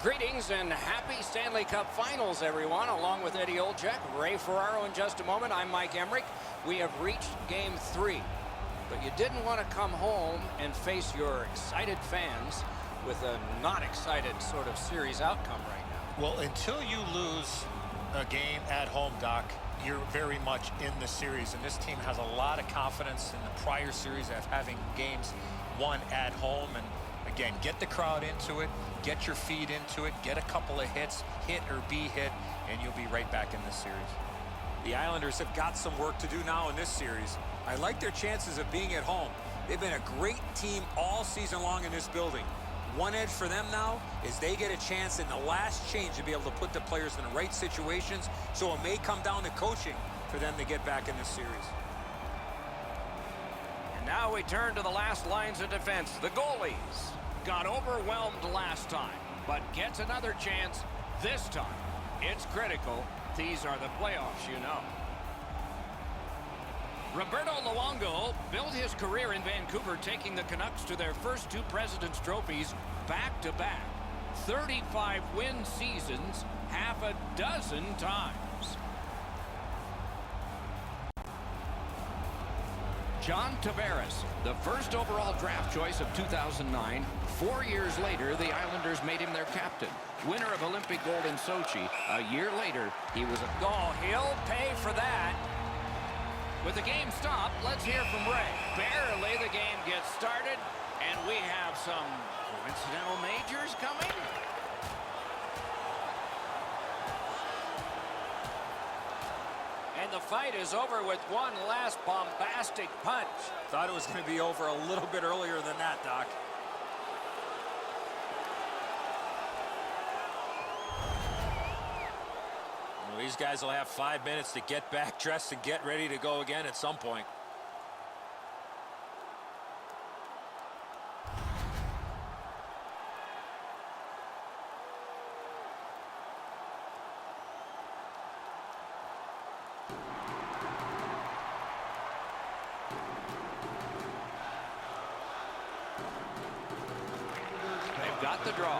Greetings and happy Stanley Cup Finals, everyone. Along with Eddie Olczyk, Ray Ferraro in just a moment. I'm Mike Emmerich. We have reached Game 3. But you didn't want to come home and face your excited fans with a not excited sort of series outcome right now. Well, until you lose a game at home, Doc, you're very much in the series. And this team has a lot of confidence in the prior series of having games won at home. And again, get the crowd into it, get your feet into it, get a couple of hits, hit or be hit, and you'll be right back in this series. The Islanders have got some work to do now in this series. I like their chances of being at home. They've been a great team all season long in this building. One edge for them now is they get a chance in the last change to be able to put the players in the right situations, so it may come down to coaching for them to get back in this series. And now we turn to the last lines of defense. The goalies got overwhelmed last time, but gets another chance this time. It's critical. These are the playoffs, you know. Roberto Luongo built his career in Vancouver, taking the Canucks to their first two President's Trophies back-to-back. 35-win seasons, half a dozen times. John Tavares, the first overall draft choice of 2009. 4 years later, the Islanders made him their captain. Winner of Olympic gold in Sochi. A year later, he was a... Oh, he'll pay for that. With the game stopped, let's hear from Ray. Barely the game gets started, and we have some coincidental majors coming. And the fight is over with one last bombastic punch. Thought it was going to be over a little bit earlier than that, Doc. Well, these guys will have 5 minutes to get back dressed and get ready to go again at some point. Got the draw.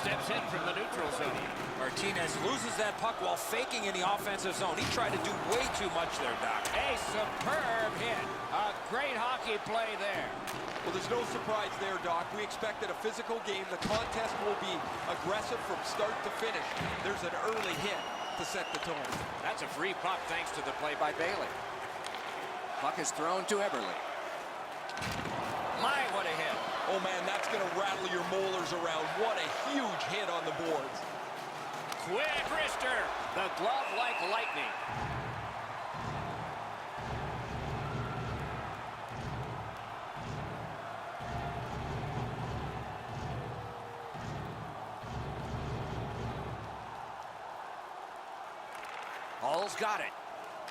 Steps in from the neutral zone. Martinez loses that puck while faking in the offensive zone. He tried to do way too much there, Doc. A superb hit. A great hockey play there. Well, there's no surprise there, Doc. We expected a physical game. The contest will be aggressive from start to finish. There's an early hit to set the tone. That's a free puck thanks to the play by Bailey. Puck is thrown to Eberle. My, what a hit. Oh, man, that's going to rattle your molars around. What a huge hit on the boards. Quick wrister. The glove like lightning. Hall's got it.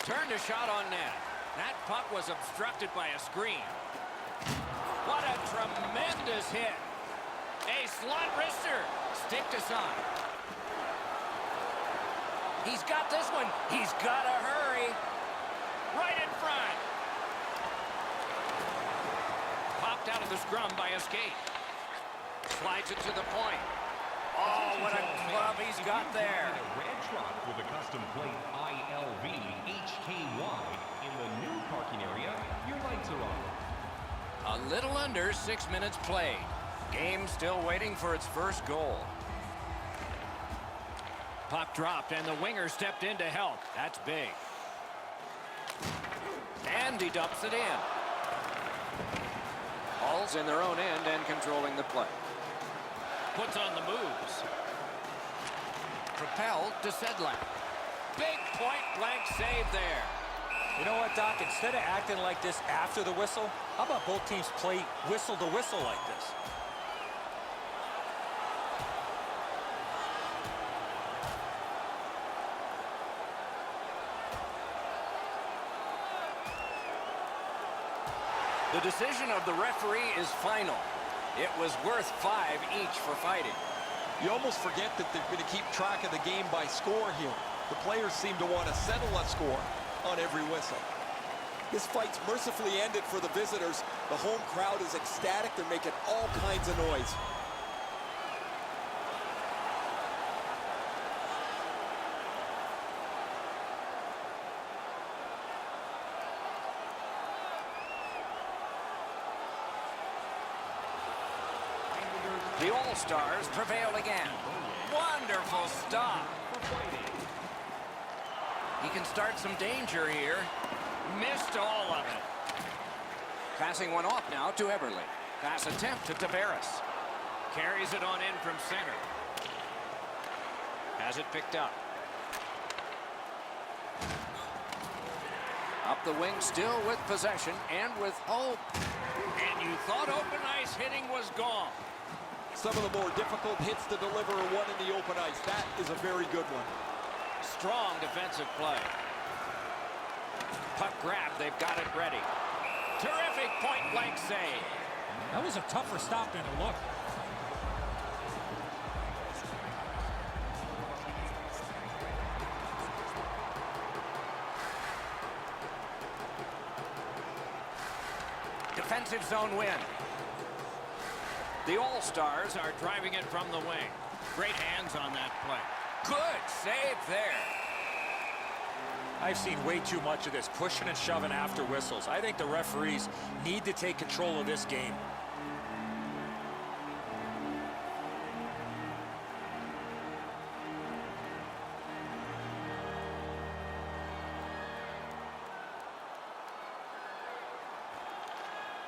Turned a shot on net. That puck was obstructed by a screen. What a tremendous hit. A slot wrister. Sticked aside. He's got this one. He's got to hurry. Right in front. Popped out of the scrum by a skate. Slides it to the point. Oh, what a glove he's got there. A red truck with a custom plate ILV HKY in the new parking area. Your lights are on. A little under 6 minutes played. Game still waiting for its first goal. Puck dropped and the winger stepped in to help. That's big. And he dumps it in. Hall's in their own end and controlling the play. Puts on the moves. Propelled to Sedlak. Big point-blank save there. You know what, Doc? Instead of acting like this after the whistle, how about both teams play whistle to whistle like this? The decision of the referee is final. It was worth 5 each for fighting. You almost forget that they're going to keep track of the game by score here. The players seem to want to settle a score on every whistle. This fight's mercifully ended for the visitors. The home crowd is ecstatic. They're making all kinds of noise. The All-Stars prevail again. Wonderful stop. He can start some danger here. Missed all of it. Passing one off now to Everly. Pass attempt to Tavares. Carries it on in from center. Has it picked up. Up the wing still with possession and with hope. And you thought open ice hitting was gone. Some of the more difficult hits to deliver are one in the open ice. That is a very good one. Strong defensive play. Puck grab, they've got it ready. Terrific point-blank save. That was a tougher stop than it looked. Defensive zone win. The All-Stars are driving it from the wing. Great hands on that play. Good save there. I've seen way too much of this, pushing and shoving after whistles. I think the referees need to take control of this game.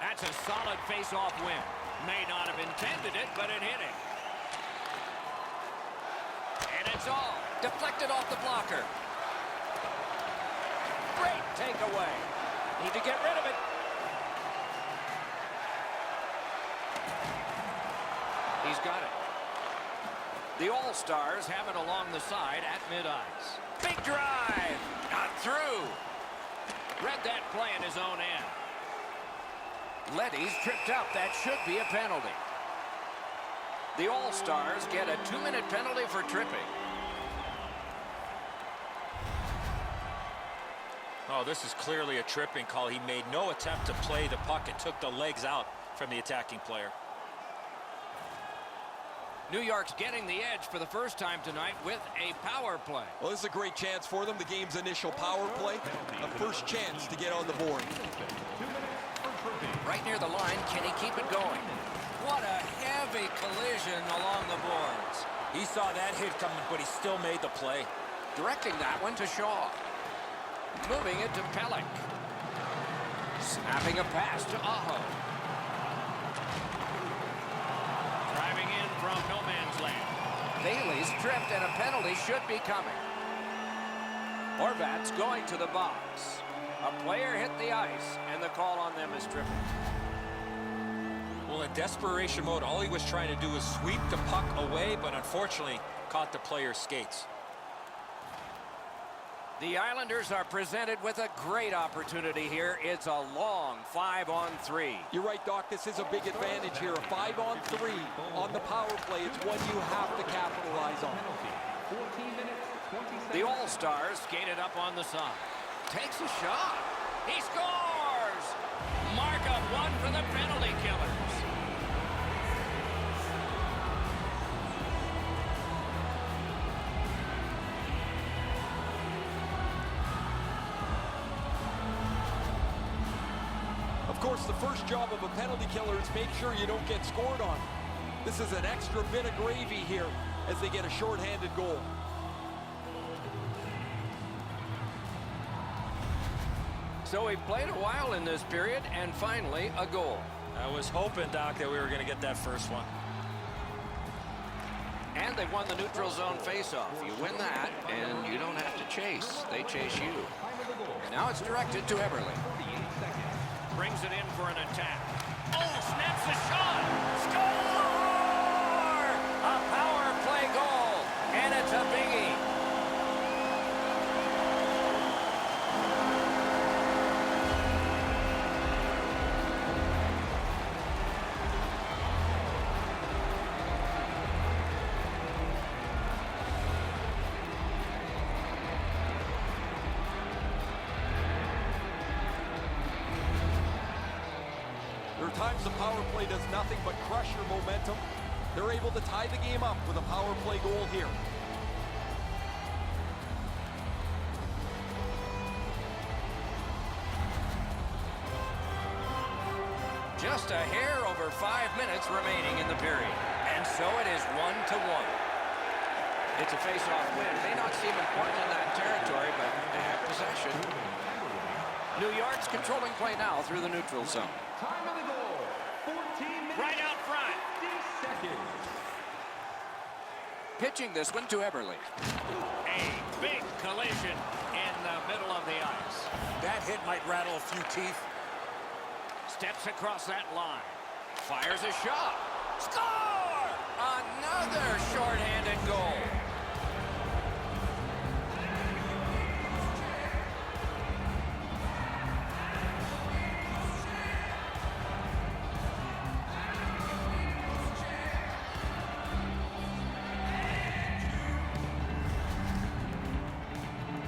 That's a solid face-off win. May not have intended it, but it hit him. And it's all deflected off the blocker. Great takeaway. Need to get rid of it. He's got it. The All-Stars have it along the side at mid-ice. Big drive. Not through. Read that play in his own end. Letty's tripped up. That should be a penalty. The All-Stars get a 2-minute penalty for tripping. Oh, this is clearly a tripping call. He made no attempt to play the puck and took the legs out from the attacking player. New York's getting the edge for the first time tonight with a power play. Well, this is a great chance for them. The game's initial power play. A first chance to get on the board. Right near the line, can he keep it going? What a heavy collision along the boards. He saw that hit coming, but he still made the play. Directing that one to Shaw. Moving it to Pellick. Snapping a pass to Aho. Driving in from no man's land. Bailey's tripped and a penalty should be coming. Horvat's going to the box. A player hit the ice, and the call on them is tripping. Well, in desperation mode, all he was trying to do was sweep the puck away, but unfortunately caught the player's skates. The Islanders are presented with a great opportunity here. It's a long 5-on-3. You're right, Doc. This is a big advantage here. A 5-on-3 on the power play. It's one you have to capitalize on. The All-Stars skated up on the side. Takes a shot. He scores! Mark up one for the penalty killers. Of course, the first job of a penalty killer is make sure you don't get scored on. This is an extra bit of gravy here as they get a shorthanded goal. So we played a while in this period, and finally a goal. I was hoping, Doc, that we were going to get that first one. And they won the neutral zone faceoff. You win that, and you don't have to chase. They chase you. And now it's directed to Everly. Brings it in for an attack. Oh, snaps a shot! Score! A power play goal, and it's a biggie. There are times the power play does nothing but crush your momentum. They're able to tie the game up with a power play goal here. Just a hair over 5 minutes remaining in the period. And And so it is 1-1. It's a face-off win. May not seem important in that territory, but they have possession. New York's controlling play now through the neutral zone. Time of the goal. 14 minutes. Right out front. 50 seconds. Pitching this one to Eberle. A big collision in the middle of the ice. That hit might rattle a few teeth. Steps across that line. Fires a shot. Score! Another shorthanded goal.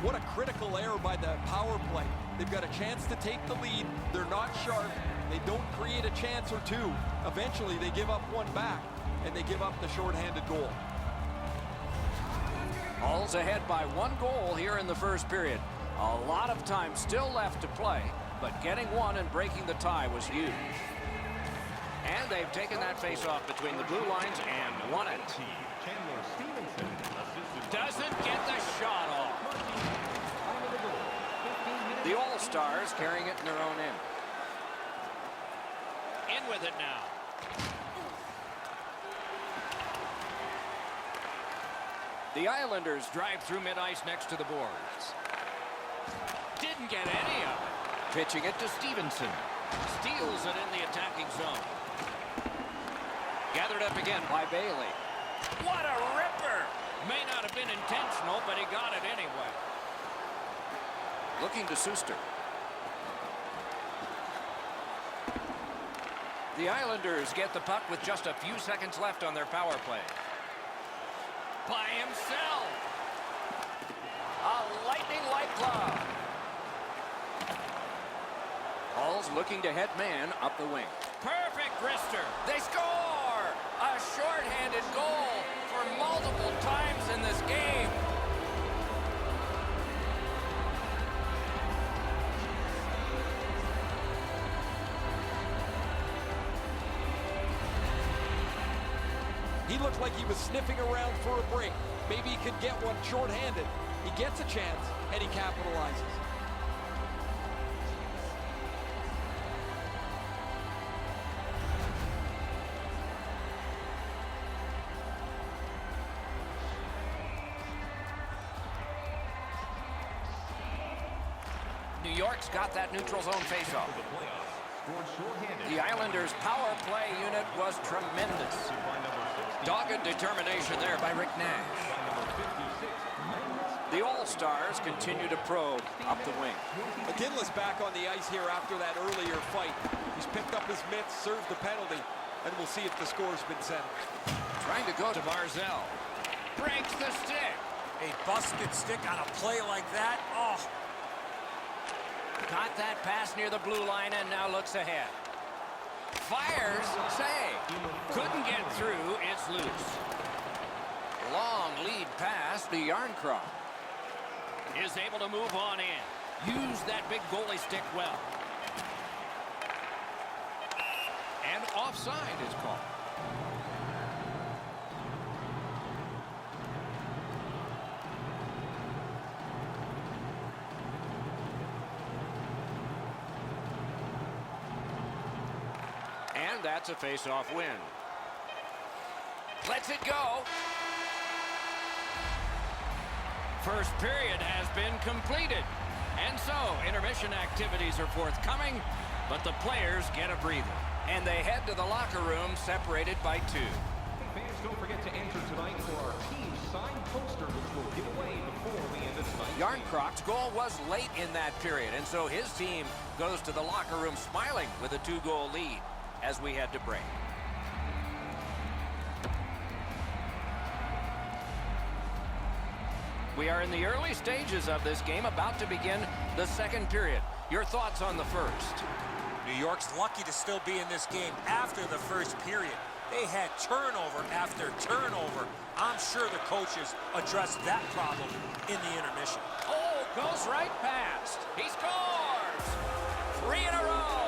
What a critical error by the power play. They've got a chance to take the lead. They're not sharp. They don't create a chance or two. Eventually, they give up one back, and they give up the shorthanded goal. All's ahead by 1 goal here in the first period. A lot of time still left to play, but getting one and breaking the tie was huge. And they've taken that face-off between the blue lines and won it. Doesn't get the shot off. The All-Stars carrying it in their own end. In with it now. The Islanders drive through mid-ice next to the boards. Didn't get any of it. Pitching it to Stevenson. Steals it in the attacking zone. Gathered up again by Bailey. What a ripper! May not have been intentional, but he got it anyway. Looking to Suster. The Islanders get the puck with just a few seconds left on their power play. By himself. A lightning-like glove. Hall's looking to head man up the wing. Perfect wrister. They score! A shorthanded goal for multiple times in this game. He looked like he was sniffing around for a break. Maybe he could get one shorthanded. He gets a chance, and he capitalizes. New York's got that neutral zone faceoff. The Islanders' power play unit was tremendous. Dogged determination there by Rick Nash. The All-Stars continue to probe up the wing. McGinley's back on the ice here after that earlier fight. He's picked up his mitts, served the penalty, and we'll see if the score's been set. Trying to go to Barzell. Breaks the stick. A busted stick on a play like that. Oh. Got that pass near the blue line and now looks ahead. Fires, save. Couldn't get through, it's loose. Long lead pass to Yarncroft. Is able to move on in. Use that big goalie stick well. And offside is called. And that's a face-off win. Lets it go. First period has been completed. And so, intermission activities are forthcoming, but the players get a breather. And they head to the locker room separated by 2. Hey fans, don't forget to enter tonight for our team signed poster, which we'll give away before the end of tonight. Yarncroft's goal was late in that period, and so his team goes to the locker room smiling with a 2-goal lead as we head to break. We are in the early stages of this game, about to begin the second period. Your thoughts on the first? New York's lucky to still be in this game after the first period. They had turnover after turnover. I'm sure the coaches addressed that problem in the intermission. Oh, goes right past. He scores! 3 in a row.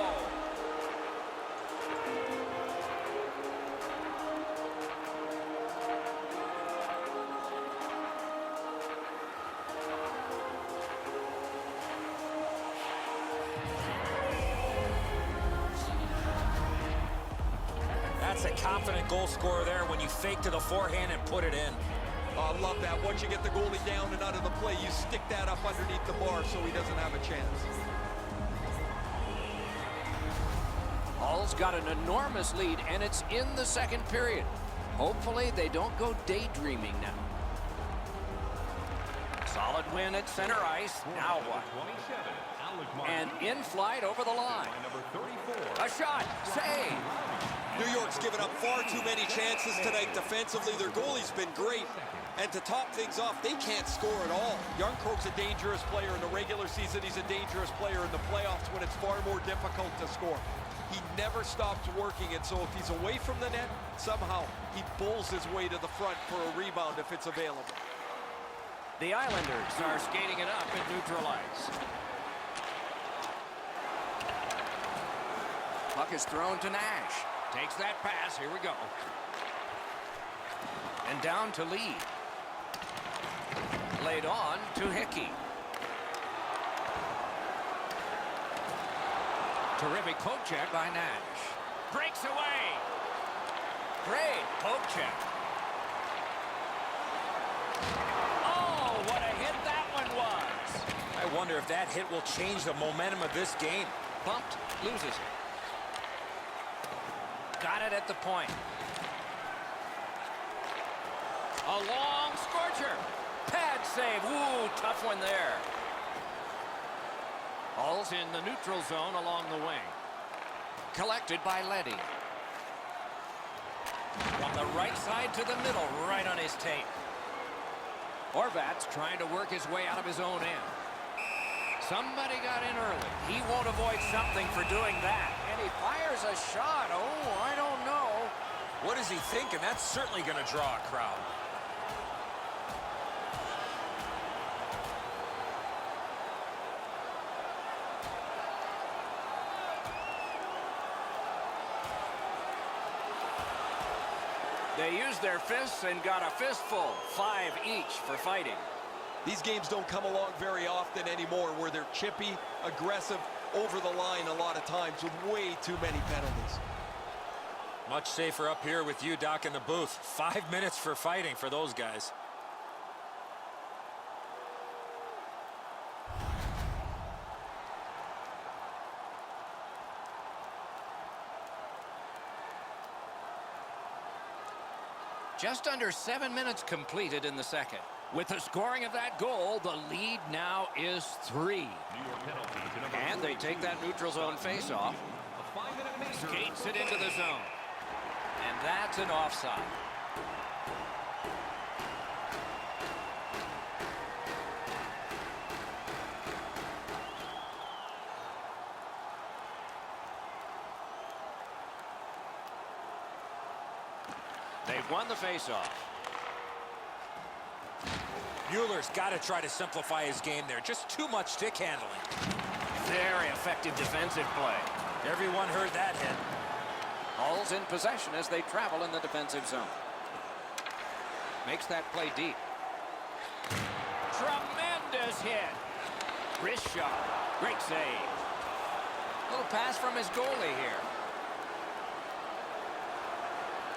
That's a confident goal scorer there when you fake to the forehand and put it in. Oh, I love that. Once you get the goalie down and out of the play, you stick that up underneath the bar so he doesn't have a chance. Hull's got an enormous lead, and it's in the second period. Hopefully, they don't go daydreaming now. Solid win at center ice. Now what? And in flight over the line. A shot. Save. New York's given up far too many chances tonight defensively. Their goalie's been great. And to top things off, they can't score at all. Jarnkrok's a dangerous player in the regular season. He's a dangerous player in the playoffs when it's far more difficult to score. He never stops working, and so if he's away from the net, somehow he bulls his way to the front for a rebound if it's available. The Islanders are skating it up at neutral ice. Puck is thrown to Nash. Takes that pass. Here we go. And down to Lee. Laid on to Hickey. Terrific poke check by Nash. Breaks away. Great poke check. Oh, what a hit that one was. I wonder if that hit will change the momentum of this game. Bumped, loses it. Got it at the point. A long scorcher. Pad save. Ooh, tough one there. Hull's in the neutral zone along the wing. Collected by Leddy. From the right side to the middle, right on his tape. Horvat's trying to work his way out of his own end. Somebody got in early. He won't avoid something for doing that. And he fires a shot. Oh, I don't know. What is he thinking? That's certainly going to draw a crowd. They used their fists and got a fistful. 5 each for fighting. These games don't come along very often anymore where they're chippy, aggressive, over the line a lot of times with way too many penalties. Much safer up here with you, Doc, in the booth. 5 minutes for fighting for those guys. Just under 7 minutes completed in the second. With the scoring of that goal, the lead now is 3. And they take that neutral zone face-off. Skates it into the zone. And that's an offside. They've won the face-off. Mueller's got to try to simplify his game there. Just too much stick handling. Very effective defensive play. Everyone heard that hit. Hull's in possession as they travel in the defensive zone. Makes that play deep. Tremendous hit. Wrist shot. Great save. Little pass from his goalie here.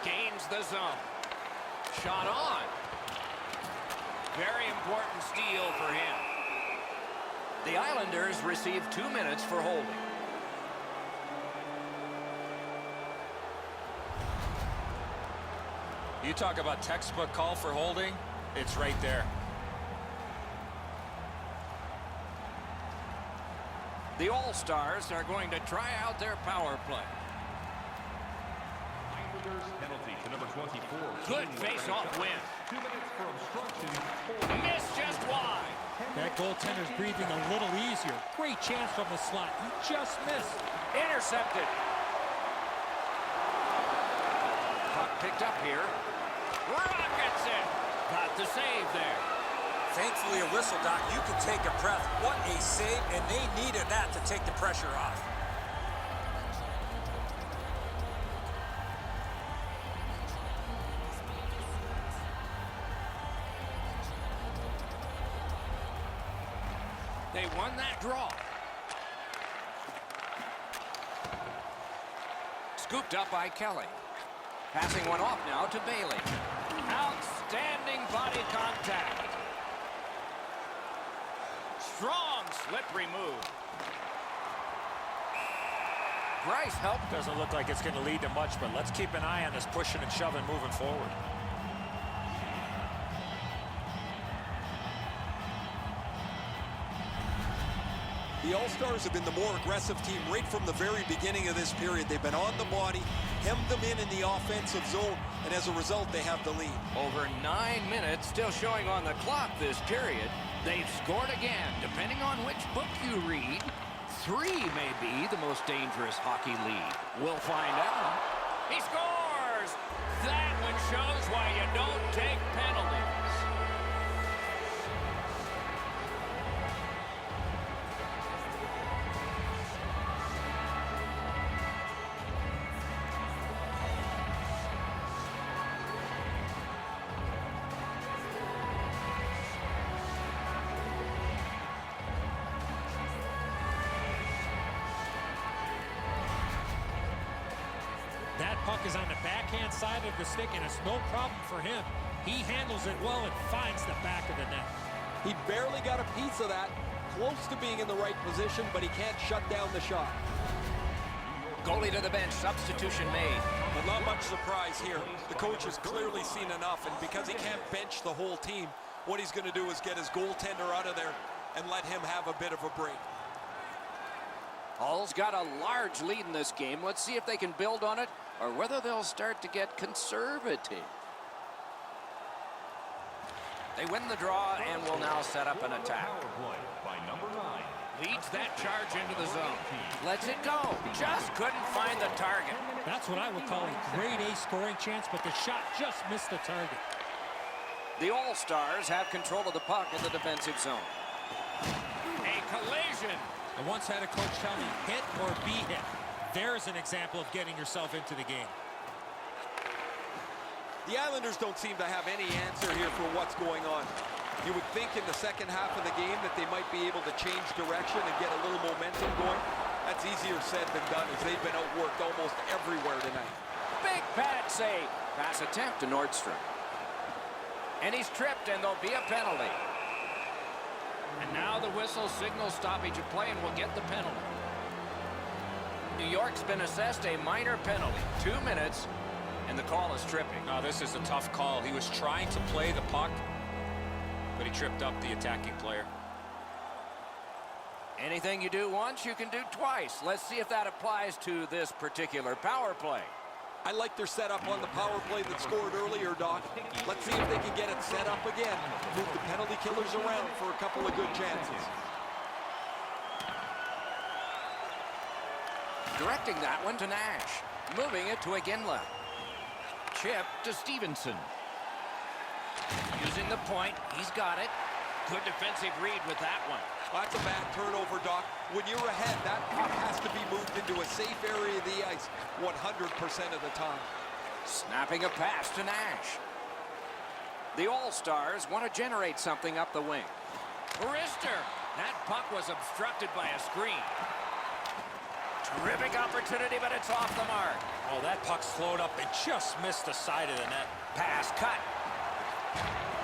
Gains the zone. Shot on. Very important steal for him. The Islanders receive 2 minutes for holding. You talk about textbook call for holding, it's right there. The All-Stars are going to try out their power play. Penalty to number 24. Good face-off win. 2 minutes for obstruction. Missed just wide. That goaltender's breathing a little easier. Great chance from the slot. He just missed. Intercepted. Puck picked up here. Rockets it. Got the save there. Thankfully a whistle, Doc. You can take a breath. What a save, and they needed that to take the pressure off. They won that draw. Scooped up by Kelly. Passing one off now to Bailey. Outstanding body contact. Strong slippery move. Bryce helped. Doesn't look like it's going to lead to much, but let's keep an eye on this pushing and shoving moving forward. The All-Stars have been the more aggressive team right from the very beginning of this period. They've been on the body, hemmed them in the offensive zone, and as a result, they have the lead. Over 9 minutes still showing on the clock this period. They've scored again. Depending on which book you read, 3 may be the most dangerous hockey league. We'll find out. He scores! That one shows why you don't take penalties. That puck is on the backhand side of the stick, and it's no problem for him. He handles it well and finds the back of the net. He barely got a piece of that, close to being in the right position, but he can't shut down the shot. Goalie to the bench, substitution made. But not much surprise here. The coach has clearly seen enough, and because he can't bench the whole team, what he's going to do is get his goaltender out of there and let him have a bit of a break. Hull's got a large lead in this game. Let's see if they can build on it or whether they'll start to get conservative. They win the draw and will now set up an attack. Power play by number 9. Leads that charge into the zone. Lets it go. Just couldn't find the target. That's what I would call a grade A scoring chance, but the shot just missed the target. The All-Stars have control of the puck in the defensive zone. A collision. I once had a coach tell me, hit or be hit. There's an example of getting yourself into the game. The Islanders don't seem to have any answer here for what's going on. You would think in the second half of the game that they might be able to change direction and get a little momentum going. That's easier said than done, as they've been outworked almost everywhere tonight. Big pad save. Pass attempt to Nordstrom. And he's tripped, and there'll be a penalty. And now the whistle signals stoppage of play and will get the penalty. New York's been assessed a minor penalty. 2 minutes, and the call is tripping. Now, this is a tough call. He was trying to play the puck, but he tripped up the attacking player. Anything you do once, you can do twice. Let's see if that applies to this particular power play. I like their setup on the power play that scored earlier, Doc. Let's see if they can get it set up again. Move the penalty killers around for a couple of good chances. Directing that one to Nash. Moving it to Iginla. Chip to Stevenson. Using the point. He's got it. Good defensive read with that one. That's a bad turnover, Doc. When you're ahead, that puck has to be moved into a safe area of the ice 100% of the time. Snapping a pass to Nash. The All-Stars want to generate something up the wing. Rister. That puck was obstructed by a screen. Terrific opportunity, but it's off the mark. Oh, that puck slowed up and just missed the side of the net. Pass cut.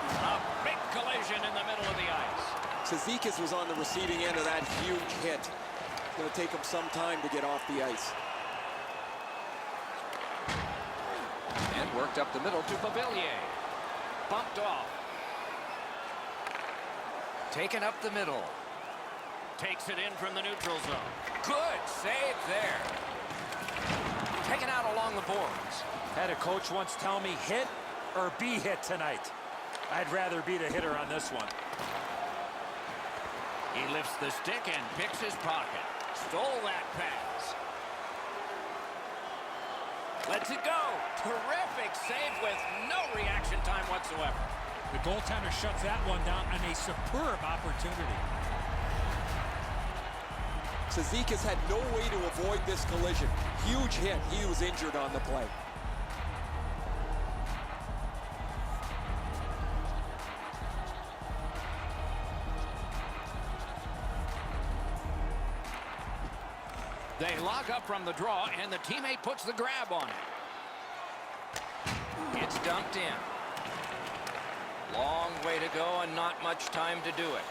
A big collision in the middle of the ice. Cizikas was on the receiving end of that huge hit. It's going to take him some time to get off the ice. And worked up the middle to Pavillier. Bumped off. Taken up the middle. Takes it in from the neutral zone. Good save there. Taken out along the boards. Had a coach once tell me, hit or be hit tonight. I'd rather be the hitter on this one. He lifts the stick and picks his pocket. Stole that pass. Lets it go. Terrific save with no reaction time whatsoever. The goaltender shuts that one down on a superb opportunity. Cizikas had no way to avoid this collision. Huge hit. He was injured on the play. They lock up from the draw, and the teammate puts the grab on it. It's dumped in. Long way to go and not much time to do it.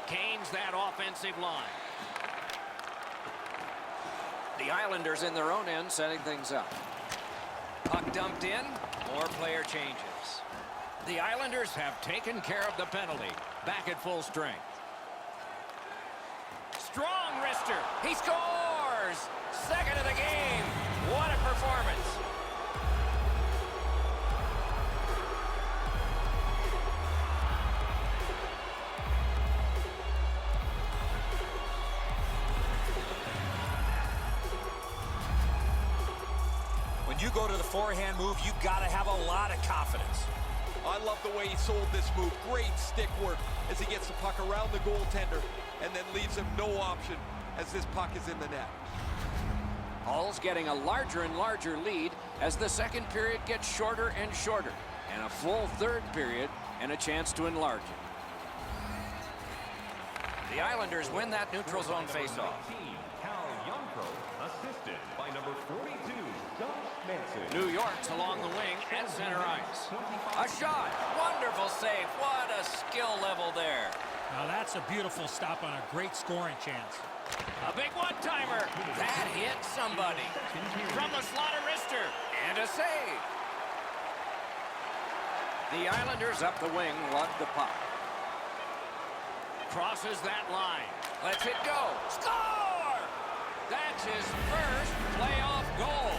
Gains that offensive line. The Islanders in their own end setting things up. Puck dumped in. More player changes. The Islanders have taken care of the penalty. Back at full strength. Strong wrister. He scores! Second of the game. What a performance. When you go to the forehand move, you got to have a lot of confidence. I love the way he sold this move. Great stick work as he gets the puck around the goaltender and then leaves him no option as this puck is in the net. Hull's getting a larger and larger lead as the second period gets shorter and shorter, and a full third period and a chance to enlarge it. The Islanders win that neutral zone faceoff. Assisted by number 42, Josh Manson. New York's along the wing at center ice. A shot. Wonderful save. What a skill level there. Now that's a beautiful stop on a great scoring chance. A big one-timer. That hit somebody. From the slot of wrister. And a save. The Islanders up the wing lug the puck. Crosses that line. Lets it go. Score! That's his first playoff goal.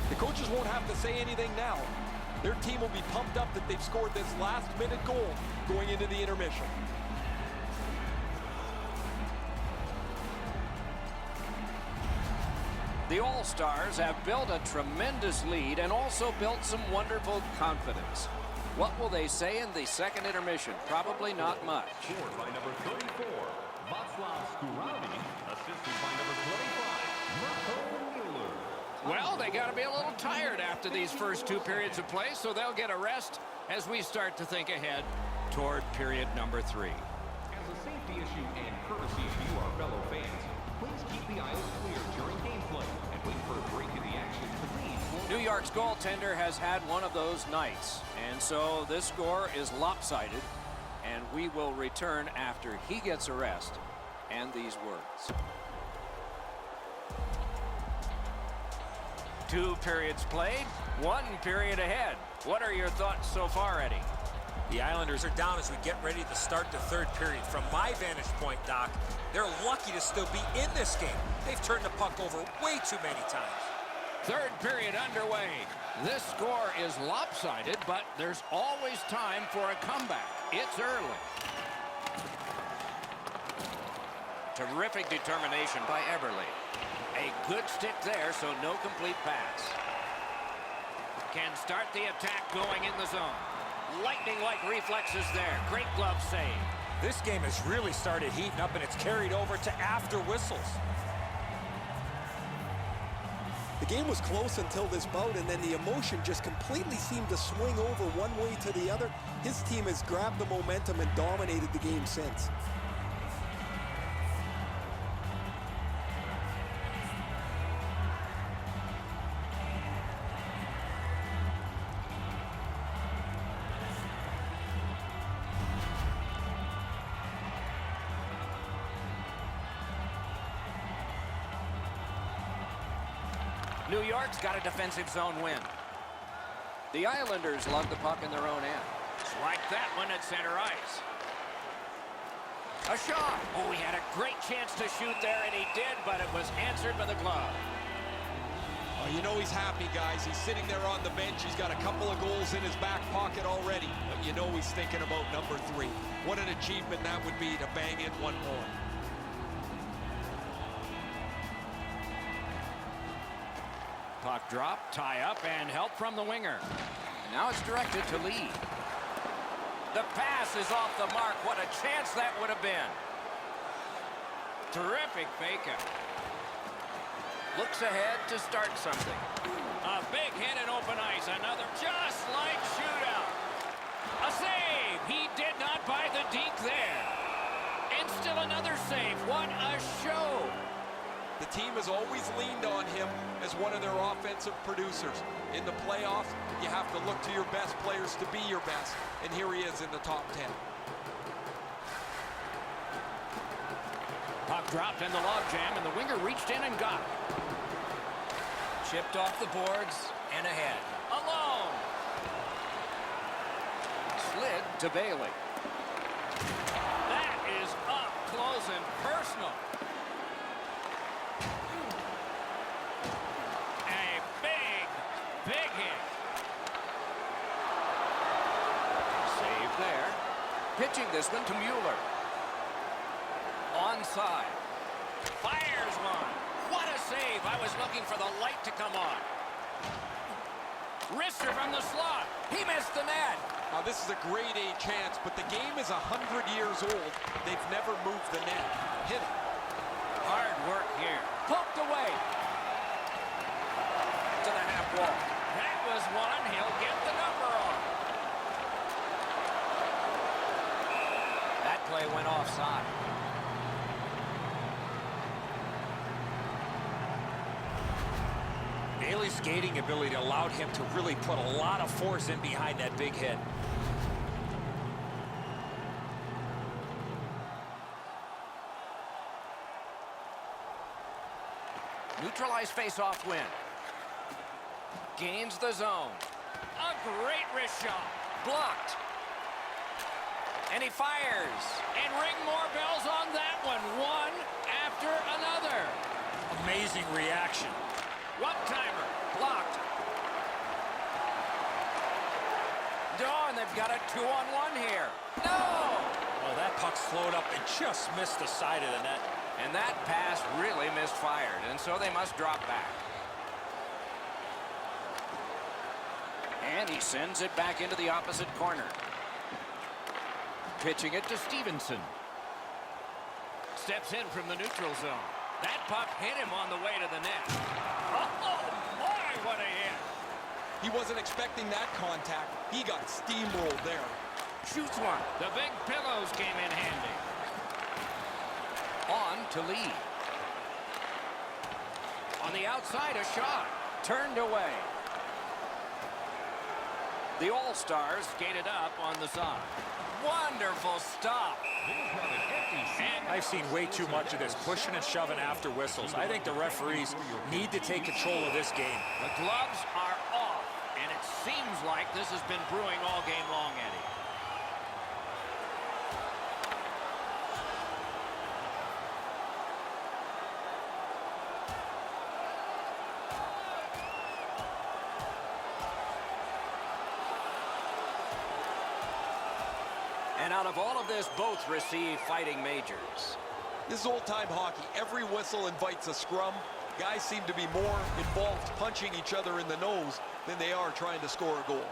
The coaches won't have to say anything now. Their team will be pumped up that they've scored this last-minute goal going into the intermission. The All-Stars have built a tremendous lead and also built some wonderful confidence. What will they say in the second intermission? Probably not much. Scored by number 34, Václav Skurami. Assisted by number 25, Mirko Mueller. Well, they got to be a little tired after these first two periods of play, so they'll get a rest as we start to think ahead toward period number 3. As a safety issue and courtesy of you, our fellow fans, please keep the aisles clear during gameplay and wait for a break in the action to lead. New York's goaltender has had one of those nights, and so this score is lopsided, and we will return after he gets a rest and these words. 2 periods played, 1 period ahead. What are your thoughts so far, Eddie? The Islanders are down as we get ready to start the third period. From my vantage point, Doc, they're lucky to still be in this game. They've turned the puck over way too many times. Third period underway. This score is lopsided, but there's always time for a comeback. It's early. Terrific determination by Eberle. A good stick there, so no complete pass. Can start the attack going in the zone. Lightning-like reflexes there. Great glove save. This game has really started heating up, and it's carried over to after whistles. The game was close until this bout, and then the emotion just completely seemed to swing over one way to the other. His team has grabbed the momentum and dominated the game since. New York's got a defensive zone win. The Islanders love the puck in their own end. Like that one at center ice. A shot. Oh, he had a great chance to shoot there, and he did, but it was answered by the glove. Oh, you know he's happy, guys. He's sitting there on the bench. He's got a couple of goals in his back pocket already, but you know he's thinking about number 3. What an achievement that would be to bang in one more. Puck drop, tie up, and help from the winger. Now it's directed to Lee. The pass is off the mark. What a chance that would have been. Terrific fake out. Looks ahead to start something. A big hit in open ice. Another just like shootout. A save. He did not buy the deke there. And still another save. What a show. The team has always leaned on him as one of their offensive producers. In the playoffs, you have to look to your best players to be your best. And here he is in the top 10. Puck dropped in the logjam, and the winger reached in and got it. Chipped off the boards and ahead. Alone. Slid to Bailey. That is up close and personal. A big hit. Save there. Pitching this one to Mueller. Onside. Fires one. What a save. I was looking for the light to come on. Wrister from the slot. He missed the net. Now, this is a grade A chance, but the game is 100 years old. They've never moved the net. Hit it. Hard work here. Poked away. To the half wall. That was one. He'll get the number on. That play went offside. Bailey's skating ability allowed him to really put a lot of force in behind that big hit. Neutralized face-off win. Gains the zone. A great wrist shot. Blocked. And he fires. And ring more bells on that one. One after another. Amazing reaction. One-timer. Blocked. Oh, and they've got a 2-on-1 here. No! Well, that puck slowed up and just missed the side of the net. And that pass really misfired, and so they must drop back. And he sends it back into the opposite corner. Pitching it to Stevenson. Steps in from the neutral zone. That puck hit him on the way to the net. Oh, my, what a hit. He wasn't expecting that contact. He got steamrolled there. Shoots one. The big pillows came in handy. On to lead. On the outside, a shot. Turned away. The All-Stars skated up on the side. Wonderful stop. I've seen way too much of this pushing and shoving after whistles. I think the referees need to take control of this game. The gloves are off, and it seems like this has been brewing all game long, Eddie. And out of all of this, both receive fighting majors. This is old-time hockey. Every whistle invites a scrum. Guys seem to be more involved punching each other in the nose than they are trying to score a goal.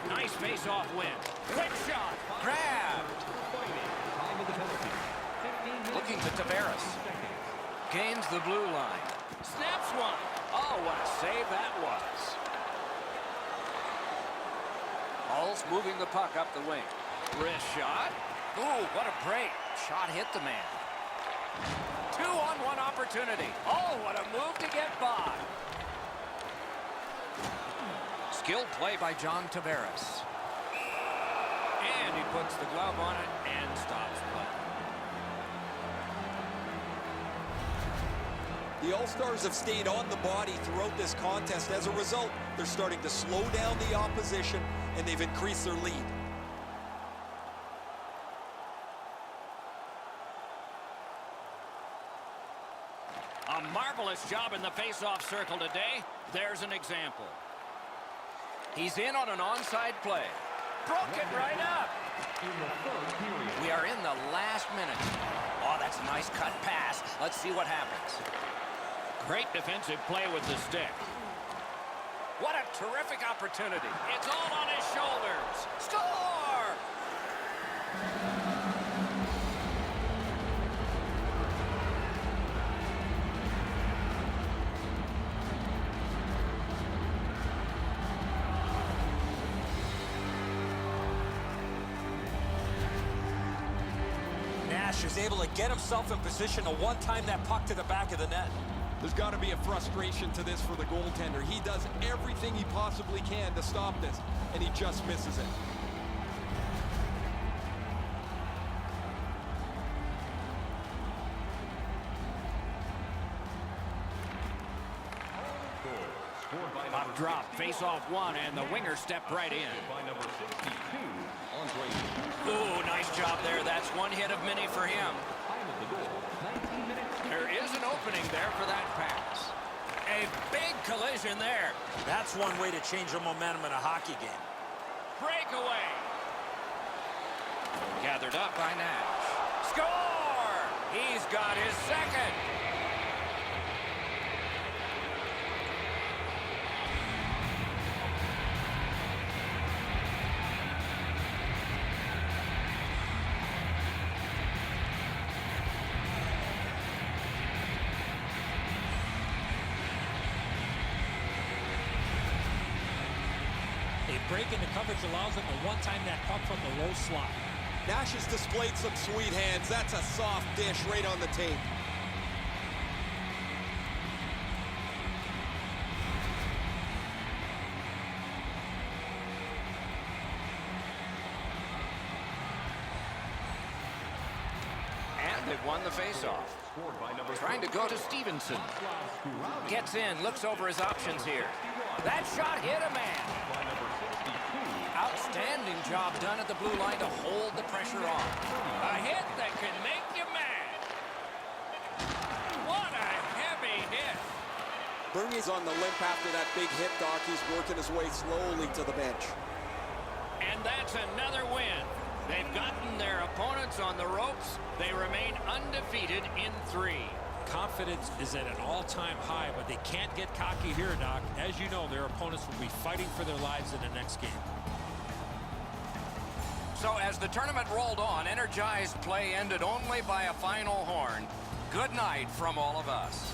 Nice face-off win. Quick shot. Grabbed. Looking to Tavares. Gains the blue line. Snaps one. Oh, what a save that was. Hull's moving the puck up the wing. Wrist shot. Ooh, what a break. Shot hit the man. 2-on-1 opportunity. Oh, what a move to get by. Skilled play by John Tavares. And he puts the glove on it and stops play. The All-Stars have stayed on the body throughout this contest. As a result, they're starting to slow down the opposition, and they've increased their lead. A marvelous job in the face-off circle today. There's an example. He's in on an onside play. Broke it right up. We are in the last minute. Oh, that's a nice cut pass. Let's see what happens. Great defensive play with the stick. What a terrific opportunity. It's all on his shoulders. Score! Nash is able to get himself in position to one-time that puck to the back of the net. There's got to be a frustration to this for the goaltender. He does everything he possibly can to stop this, and he just misses it. Puck drop, face-off one, and the winger stepped right in. Ooh, nice job there. That's one hit of many for him. There is an opening there for that pass. A big collision there. That's one way to change the momentum in a hockey game. Breakaway. Gathered up by Nash. Score! He's got his second. A break in the coverage allows them to one-time that puck from the low slot. Nash has displayed some sweet hands. That's a soft dish right on the tape. And they've won the faceoff. Trying to go to Stevenson. Gets in, looks over his options here. That shot hit a man. Outstanding job done at the blue line to hold the pressure on. A hit that can make you mad. What a heavy hit. Bernie's on the limp after that big hit, Doc. He's working his way slowly to the bench. And that's another win. They've gotten their opponents on the ropes. They remain undefeated in 3. Confidence is at an all-time high, but they can't get cocky here, Doc. As you know, their opponents will be fighting for their lives in the next game. So as the tournament rolled on, energized play ended only by a final horn. Good night from all of us.